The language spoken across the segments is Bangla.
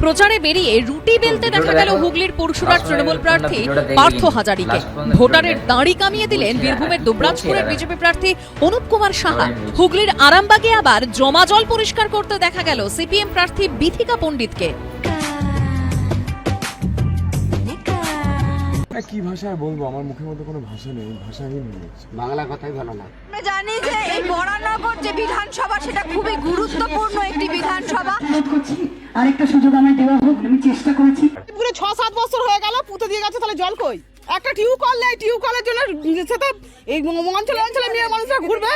প্রচারে বেরিয়ে রুটি বেলতে দেখা গেল হুগলির পরশুরার তৃণমূল প্রার্থী পার্থ হাজারিকে। ভোটারের দাঁড়ি কামিয়ে দিলেন বীরভূমের দুবরাজপুরের বিজেপি প্রার্থী অনুপ কুমার সাহা। হুগলির আরামবাগে আবার জমা জল পরিষ্কার করতে দেখা গেল সিপিএম প্রার্থী বিথিকা পণ্ডিতকে। কি ভাষায় বলবো, আমার মুখের মধ্যে কোনো ভাষা নেই, ভাষাহীন হয়ে যাচ্ছে। বাংলা কথাই ভালো না। আমরা জানি যে এই বরানগর যে বিধানসভা সেটা খুবই গুরুত্বপূর্ণ একটি বিধানসভা। আরেকটা সুযোগ আমায় দেওয়া হোক, আমি চেষ্টা করেছি। পুরো 6-7 বছর হয়ে গেল, পুঁতে দিয়ে গেছে, তাহলে জল কই? একটা টিউবকল নেই, টিউবকলের জন্য সেটা এই অঞ্চলে অঞ্চলে মেয়ে মানুষরা ঘুরবে।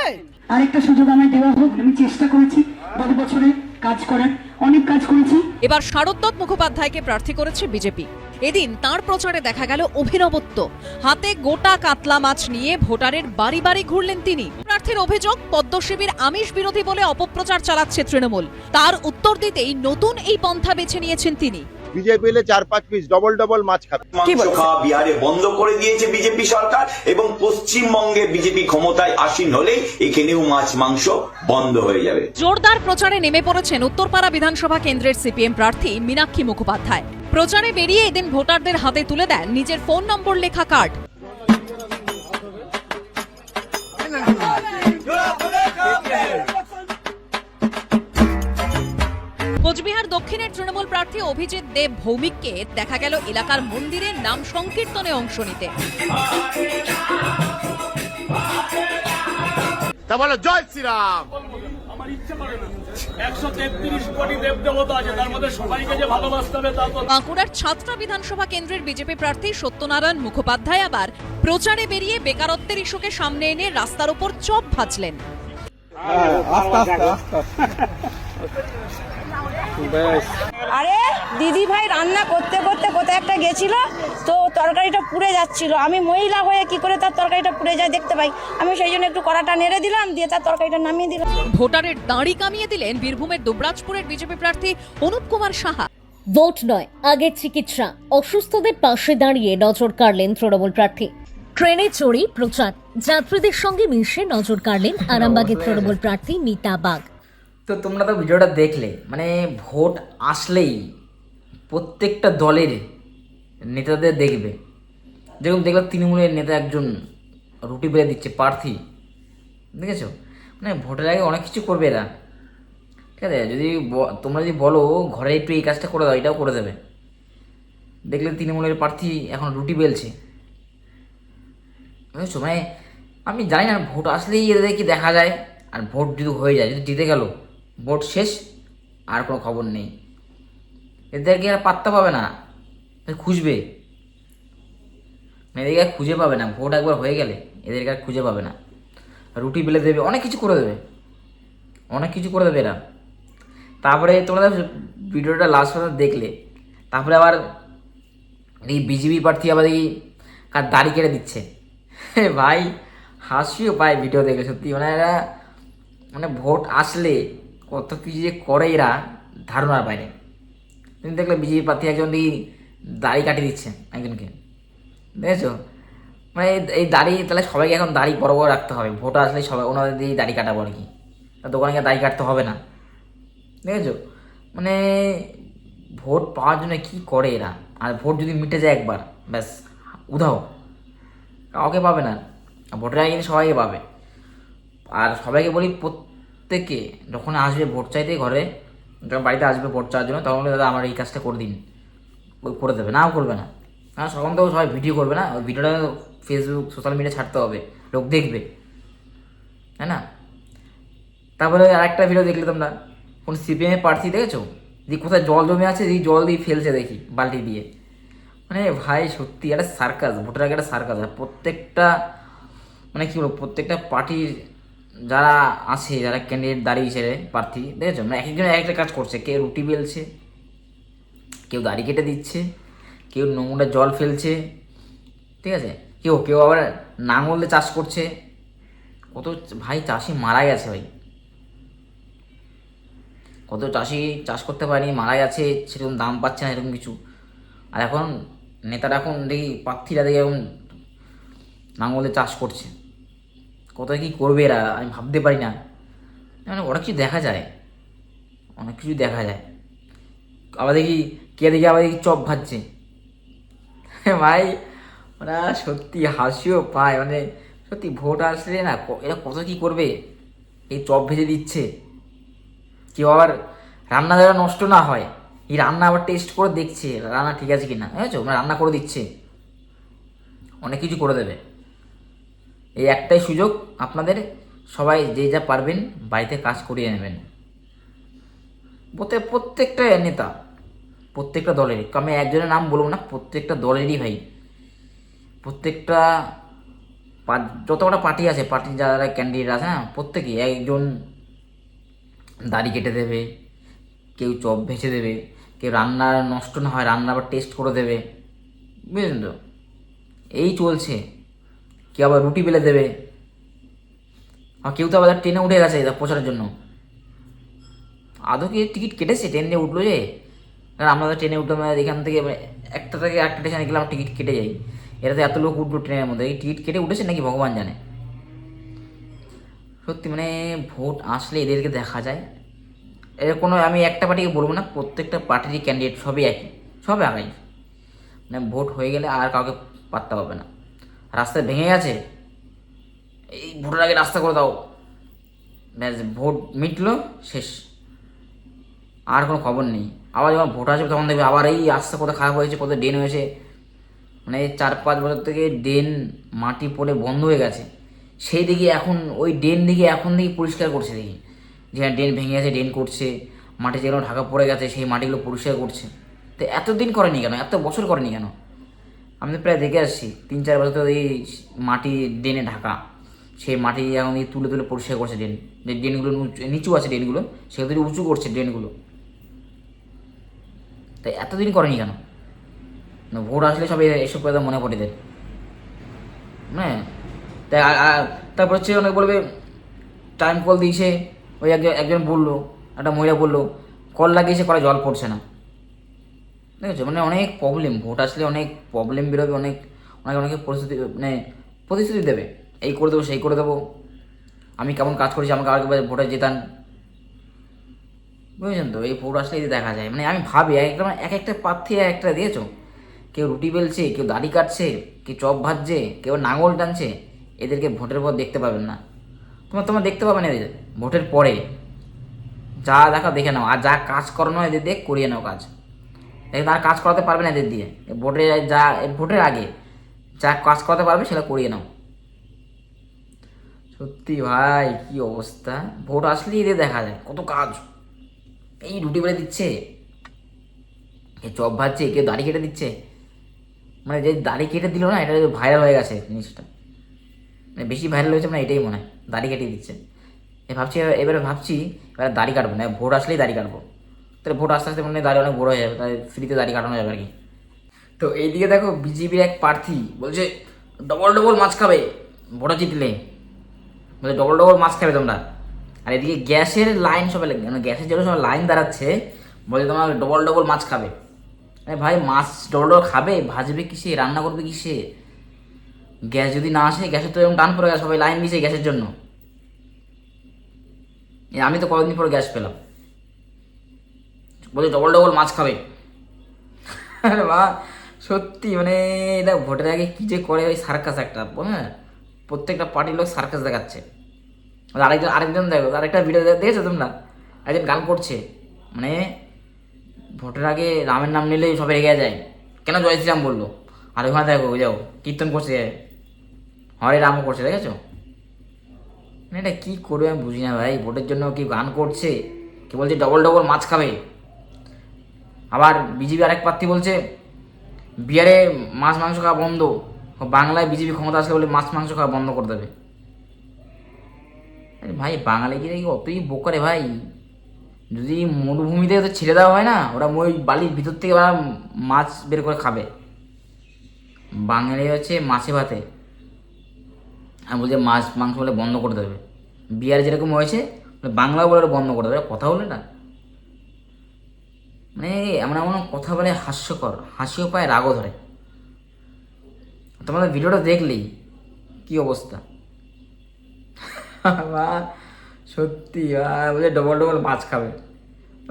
আরেকটা সুযোগ আমায় দেওয়া হোক, আমি চেষ্টা করেছি 10 বছরে কাজ করার, অনেক কাজ করেছি। এবার শারদ দত্ত মুখোপাধ্যায়কে প্রার্থী করেছে বিজেপি। এদিন তার প্রচারে দেখা গেল অভিনবত্ব। হাতে গোটা কাতলা মাছ নিয়ে ভোটারের বাড়ি বাড়ি ঘুরলেন তিনি। প্রার্থীর অভিযোগ, পদ্মশিবির আমিষ বিরোধী বলে অপপ্রচার চালাচ্ছে তৃণমূল। তার উত্তর দিতেই নতুন এই পন্থা বেছে নিয়েছেন তিনি। বিজেপি এলে 4-5 পিস ডবল মাছ খাবে। মাংস খাওয়া বিহারে বন্ধ করে দিয়েছে বিজেপি সরকার, এবং পশ্চিমবঙ্গে বিজেপি ক্ষমতায় আসীন হলেই এখানেও মাছ মাংস বন্ধ হয়ে যাবে। জোরদার প্রচারে নেমে পড়েছেন উত্তরপাড়া বিধানসভা কেন্দ্রের সিপিএম প্রার্থী মীনাক্ষী মুখোপাধ্যায়। প্রচারে বেরিয়ে এদিন ভোটারদের হাতে তুলে দেন নিজের ফোন নম্বর লেখা কার্ড। কোচবিহার দক্ষিণের তৃণমূল প্রার্থী অভিজিৎ দেব ভৌমিককে দেখা গেল এলাকার মন্দিরে নাম সংকীর্তনে অংশ নিতে। তা বলো জয় শ্রীরাম। আমার ইচ্ছা করে না, 133 কোটি দেবদেবতা আছে, তার মধ্যে সবাইকে যে ভালোবাসতে হবে তা তো। বাঁকুড়ার ছাত্রা বিধানসভা কেন্দ্রের বিজেপি প্রার্থী সত্যনারায়ণ মুখোপাধ্যায় আবার প্রচারে বেরিয়ে বেকারত্বের ইস্যুকে সামনে এনে রাস্তার উপর চপ ভাজলেন। আরে দিদি ভাই রান্না করতে করতে কোথায় একটা গেছিল, তো তরকারিটা পুড়ে যাচ্ছিল। আমি মহিলা হয়ে কি করে তার তরকারিটা পুড়ে যায় দেখতে পাই, আমি সেই জন্য একটু কড়াটা নেড়ে দিলাম, দিয়ে তার তরকারিটা নামিয়ে দিলাম। ভোটারের দাঁড়ি কামিয়ে দিলেন বীরভূমের দুবরাজপুরের বিজেপি প্রার্থী অনুপ কুমার সাহা। ভোট নয়, আগের চিকিৎসা। অসুস্থদের পাশে দাঁড়িয়ে নজর কাড়লেন তৃণমূল প্রার্থী। ট্রেনে চড়ে প্রচার, যাত্রীদের সঙ্গে মিশে নজর কাড়লেন আরামবাগের তৃণমূল প্রার্থী মিতা বাগ। তো তোমরা তো ভিডিওটা দেখলে, মানে ভোট আসলেই প্রত্যেকটা দলের নেতাদের দেখবে, যেরকম দেখলাম তৃণমূলের নেতা একজন রুটি বেড়ে দিচ্ছে প্রার্থী, দেখেছো? মানে ভোটের আগে অনেক কিছু করবে এরা, ঠিক আছে? যদি তোমরা যদি বলো ঘরে একটু এই কাজটা করে দাও, এটাও করে দেবে। দেখলে তৃণমূলের প্রার্থী এখন রুটি বেলছে, বুঝেছো? মানে আমি জানি না ভোট আসলেই এদেরকে দেখা যায়, আর ভোট যদি হয়ে যায়, যদি জিতে গেল, ভোট শেষ, আর কোনো খবর নেই। এদেরকে আর পাত্তা পাবে না, খুঁজবে, এদেরকে আর খুঁজে পাবে না। ভোট একবার হয়ে গেলে এদেরকে আর খুঁজে পাবে না। রুটি বেলে দেবে, অনেক কিছু করে দেবে, অনেক কিছু করে দেবে এরা। তারপরে তোমরা ভিডিওটা লাস্ট পর্যন্ত দেখলে, তারপরে আবার এই বিজেপি প্রার্থী আবার এই কার দাড়ি কেটে দিচ্ছে। ভাই হাসিও পায় ভিডিও দেখে, সত্যি। মানে এরা মানে ভোট আসলে কত কিছু যে করে এরা ধারণার বাইরে। তুমি দেখলে বিজেপি প্রার্থী একজন দাড়ি কাটিয়ে দিচ্ছে একজনকে, দেখেছো? মানে এই দাড়ি, তাহলে সবাইকে এখন দাড়ি বড় বড় রাখতে হবে। ভোট আসলে সবাই ওনাদের দিয়ে দাড়ি কাটাবো আর কি, দোকানে গিয়ে দাড়ি কাটতে হবে না, দেখেছো? মানে ভোট পাওয়ার জন্য কি করে এরা। আর ভোট যদি মিটে যায় একবার, ব্যাস উধাও, কাউকে পাবে না। ভোটের আগে কিন্তু সবাইকে পাবে। আর সবাইকে বলি, প্রত্যেকে যখন আসবে ভোট চাইতে, ঘরে যখন বাড়িতে আসবে ভোট চাওয়ার জন্য, তখন দাদা আমার এই কাজটা করে দিন, করে দেবে, নাও করবে না। হ্যাঁ, সকাল তো সবাই ভিডিও করবে না, ওই ভিডিওটা ফেসবুক সোশ্যাল মিডিয়া ছাড়তে হবে, লোক দেখবে, তাই না? তারপরে আরেকটা ভিডিও দেখলে তোমরা, কোন সিপিএমের প্রার্থী দেখেছো যে কোথায় জল জমে আছে, এই জল দিয়ে ফেলছে দেখি বালতি দিয়ে। মানে ভাই সত্যি একটা সার্কাস, ভোটের আগে একটা সার্কাস। আর প্রত্যেকটা মানে কী বলবো, প্রত্যেকটা পার্টির যারা আছে, যারা ক্যান্ডিডেট দাঁড়িয়ে হিসেবে প্রার্থী, দেখেছো? মানে এক একজন এক একটা কাজ করছে। কেউ রুটি বেলছে, কেউ দাড়ি কেটে দিচ্ছে, কেউ নোংরা জল ফেলছে, ঠিক আছে? কেউ আবার নাঙল দিয়ে চাষ করছে। কত ভাই চাষি মারা গেছে, ভাই কত চাষি চাষ করতে পারেনি, মারা গেছে, সেরকম দাম পাচ্ছে না, এরকম কিছু। আর এখন নেতারা, এখন দেখি প্রার্থীরা দেখি এখন নাঙল দিয়ে চাষ করছে। কত কী করবে এরা, আমি ভাবতে পারি না। মানে অনেক কিছু দেখা যায়, অনেক কিছু দেখা যায়। আবার দেখি আবার দেখি চপ ভাজছে। ভাই ওরা সত্যি হাসিও পায়, মানে সত্যি ভোট আসলে না এরা কত কি করবে। এই চপ ভেজে দিচ্ছে, কেউ আবার রান্না যারা নষ্ট না হয়, এই রান্না আবার টেস্ট করে দেখছে রান্না ঠিক আছে কিনা, বুঝেছো, মানে রান্না করে দিচ্ছে, অনেক কিছু করে দেবে। এই একটাই সুযোগ আপনাদের, সবাই যে যা পারবেন বাড়িতে কাজ করিয়ে নেবেন। প্রত্যেকটা নেতা, প্রত্যেকটা দলেরই, আমি একজনের নাম বলবো না, প্রত্যেকটা দলেরই ভাই, প্রত্যেকটা যত কটা পার্টি আছে, পার্টির যারা ক্যান্ডিডেট আছে না, প্রত্যেকেই একজন দাড়ি কেটে দেবে, কেউ চপ ভেজে দেবে, কেউ রান্না নষ্ট না হয় রান্না আবার টেস্ট করে দেবে, বুঝলেন তো, এই চলছে। কেউ আবার রুটি বেলে দেবে, আর কেউ তো আবার ট্রেনে উঠে গেছে প্রচারের জন্য। আদৌ কি টিকিট কেটেছে, ট্রেনে উঠলো যে, কারণ আমরা তো ট্রেনে উঠলাম এখান থেকে একটা থেকে একটা স্টেশনে গেলাম টিকিট কেটে যাই, এটাতে এত লোক উঠলো ট্রেনের মধ্যে, এই টিকিট কেটে উঠেছে নাকি ভগবান জানে। সত্যি মানে ভোট আসলে এদেরকে দেখা যায়, এর কোনো আমি একটা পার্টিকে বলবো না, প্রত্যেকটা পার্টিরই ক্যান্ডিডেট সবই একই, সব আগাই, মানে ভোট হয়ে গেলে আর কাউকে পাত্তা পাবে না। রাস্তা ভেঙে গেছে, এই ভোটের আগে রাস্তা করে দাও, ব্যাস ভোট মিটলো, শেষ, আর কোনো খবর নেই। আবার যখন ভোট আসবে তখন দেখবে আবার এই রাস্তা কত খারাপ হয়েছে, কত ড্রেন হয়েছে, মানে 4-5 বছর থেকে ড্রেন মাটি পড়ে বন্ধ হয়ে গেছে, সেই দিকে এখন ওই ড্রেন দিকে এখন দিকে পরিষ্কার করছে, দেখি যেখানে ড্রেন ভেঙে গেছে ড্রেন করছে, মাটি যেগুলো ঢাকা পড়ে গেছে সেই মাটিগুলো পরিষ্কার করছে। তো এতদিন করেনি কেন, এত বছর করেনি কেন? আমি তো প্রায় দেখে আসছি 3-4 বছর তো এই মাটি ড্রেনে ঢাকা, সেই মাটি এখন তুলে তুলে পরিষ্কার করছে ড্রেন, যে ড্রেনগুলো নিচু আছে ড্রেনগুলো সেগুলো উঁচু করছে ড্রেনগুলো। তাই এতদিন করেনি কেন? ভোট আসলে সব এসব কথা মনে পড়ে দেয়, হ্যাঁ। তাই তারপর হচ্ছে অনেক বলবে টাইম কল দিয়েছে, ওই একজন বললো, একটা মহিলা বললো কল লাগিয়েছে কলে জল পড়ছে না, দেখেছো, মানে অনেক প্রবলেম, ভোট আসলে অনেক প্রবলেম বেরোবে, অনেকে প্রতিশ্রুতি দেবে, এই করে দেবো সেই করে দেবো, আমি কেমন কাজ করেছি আমাকে আগে ভোটে জেতান, বুঝেছেন তো। এই ভোট আসলে এই দেখা যায়, মানে আমি ভাবি এক একটা প্রার্থী একটা দিয়েছো, কেউ রুটি বেলছে, কেউ দাড়ি কাটছে, কেউ চপ ভাজছে, কেউ নাঙল টানছে, এদেরকে ভোটের পর দেখতে পাবেন না, তোমার দেখতে পাবে না এদের ভোটের পরে, যা দেখা দেখে নাও, আর যা কাজ করানো এদের দিয়ে করিয়ে নাও কাজ, দেখেন আর কাজ করাতে পারবে না এদের দিয়ে, ভোটের আগে যা কাজ করাতে পারবে সেটা করিয়ে নাও। সত্যি ভাই কি অবস্থা, ভোট আসলেই এদের দেখা যায় কত কাজ, এই রুটি বেলে দিচ্ছে, কেউ চপ ভাজছে, কেউ দাড়ি কেটে দিচ্ছে, মানে যে দাড়ি কেটে দিল না এটা ভাইরাল হয়ে গেছে জিনিসটা, মানে বেশি ভাইরাল হয়েছে মানে এটাই মনে হয়, দাড়ি কেটে দিচ্ছে। এবারে ভাবছি এবার দাড়ি কাটবো না, ভোট আসলেই দাড়ি কাটবো, তাহলে ভোট আস্তে আস্তে মনে হয় দাড়ি অনেক বড়ো হয়ে যাবে, তাই ফ্রিতে দাড়ি কাটানো যাবে আর কি। তো এইদিকে দেখো বিজেপির এক প্রার্থী বলছে ডবল মাছ খাবে ভোটে জিতলে, বলছে ডবল মাছ খাবে তোমরা, আর এদিকে গ্যাসের লাইন সবাই, মানে গ্যাসের জন্য সবাই লাইন দাঁড়াচ্ছে, বলছে তোমার ডবল মাছ খাবে। ভাই মাছ ডবল খাবে, ভাজবে কিসে, রান্না করবে কিসে, গ্যাস যদি না আসে, গ্যাসের তো এরকম টান পড়ে গেছে, সবাই লাইন দিয়েছে গ্যাসের জন্য, আমি তো কয়েকদিন পরে গ্যাস পেলাম, বলছে ডবল মাছ খাবে। আরে বা সত্যি মানে এটা ভোটের আগে কি যে করে, ওই সার্কাস একটা, হ্যাঁ, প্রত্যেকটা পার্টির লোক সার্কাস দেখাচ্ছে। আরেকজন দেখো, আরেকটা ভিডিও দেখেছো তোমরা, একজন গান করছে, মানে ভোটের আগে রামের নাম নিলেই সবাই এগিয়ে যায়, কেন জয় শ্রীরাম বললো, আর ওখানে দেখো যাও কীর্তন করছে, হরে রামও করছে, দেখেছো, মানে এটা কী করবে আমি বুঝি না ভাই, ভোটের জন্য কি গান করছে, কি বলছে ডবল মাছ খাবে। আবার বিজেপি আরেক প্রার্থী বলছে বিহারে মাছ মাংস খাওয়া বন্ধ, বাংলায় বিজেপি ক্ষমতা আসলে বলে মাছ মাংস খাওয়া বন্ধ করে দেবে। ভাই বাঙালি কি অতই বোকারে ভাই, যদি মরুভূমিতে তো ছেড়ে দেওয়া হয় না, ওরা ওই বালির ভিতর থেকে ওরা মাছ বের করে খাবে, বাঙালি হচ্ছে মাছে ভাতে, আমি বলছি মাছ মাংস বলে বন্ধ করে দেবে, বিহারে যেরকম হয়েছে বাংলাও বলে বন্ধ করে দেবে, কথা বলে না, মানে এমন কথা বলে হাস্যকর, হাসিও পায় রাগও ধরে। তোমাদের ভিডিওটা দেখলেই কি অবস্থা, সত্যি বলে ডবল মাছ খাবে,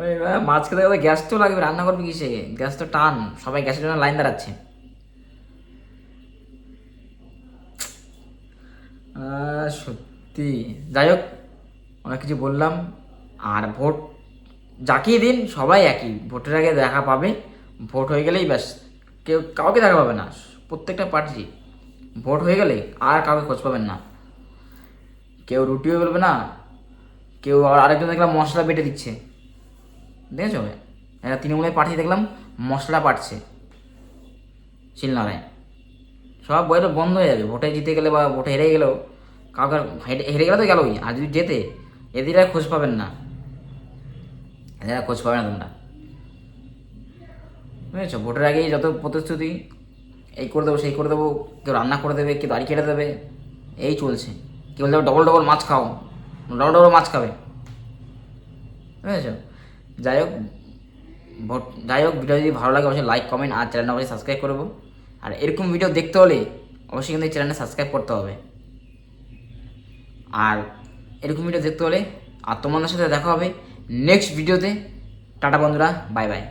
ওই মাছ খেতে গেলে গ্যাস তো লাগবে, রান্না করবে কিসে? গ্যাস তো টান, সবাই গ্যাসের জন্য লাইন দাঁড়াচ্ছে। সত্যি, যাই হোক অনেক কিছু বললাম। আর ভোট যাকেই দিন সবাই একই, ভোটের আগে দেখা পাবে, ভোট হয়ে গেলেই ব্যাস কেউ কাউকে দেখা পাবে না। প্রত্যেকটা পার্টি ভোট হয়ে গেলে আর কাউকে খোঁজ পাবেন না, কেউ রুটিও বলবে না, কেউ আরেকজন দেখলাম মশলা বেটে দিচ্ছে, দেখেছো? একটা তৃণমূলের প্রার্থী দেখলাম মশলা বাটছে শিলনারায়। সব বইটা বন্ধ হয়ে যাবে, ভোটে জিতে গেলে বা ভোটে হেরে গেলেও কাউকে হেরে গেলে তো গেলই, আর যদি জেতে এদের আর খোঁজ পাবেন না, এদের আর খোঁজ পাবে না তোমরা, বুঝেছো? ভোটের আগেই যত প্রতিশ্রুতি, এই করে দেবো সেই করে দেবো, কেউ রান্না করে দেবে, কেউ দাড়ি কেটে দেবে, এই চলছে। কেউ বলতে ডবল ডবল মাছ খাও, ডবল ডবল মাছ খাবে, বুঝেছো? যাই হোক ভিডিও যদি ভালো লাগে অবশ্যই লাইক কমেন্ট আর চ্যানেলটা অবশ্যই সাবস্ক্রাইব করবো। আর এরকম ভিডিও দেখতে হলে অবশ্যই কিন্তু এই চ্যানেলটা সাবস্ক্রাইব করতে হবে। আর এরকম ভিডিও দেখতে হলে আর তোমাদের সাথে দেখা হবে নেক্সট ভিডিওতে। টাটা বন্ধুরা, বাই বাই।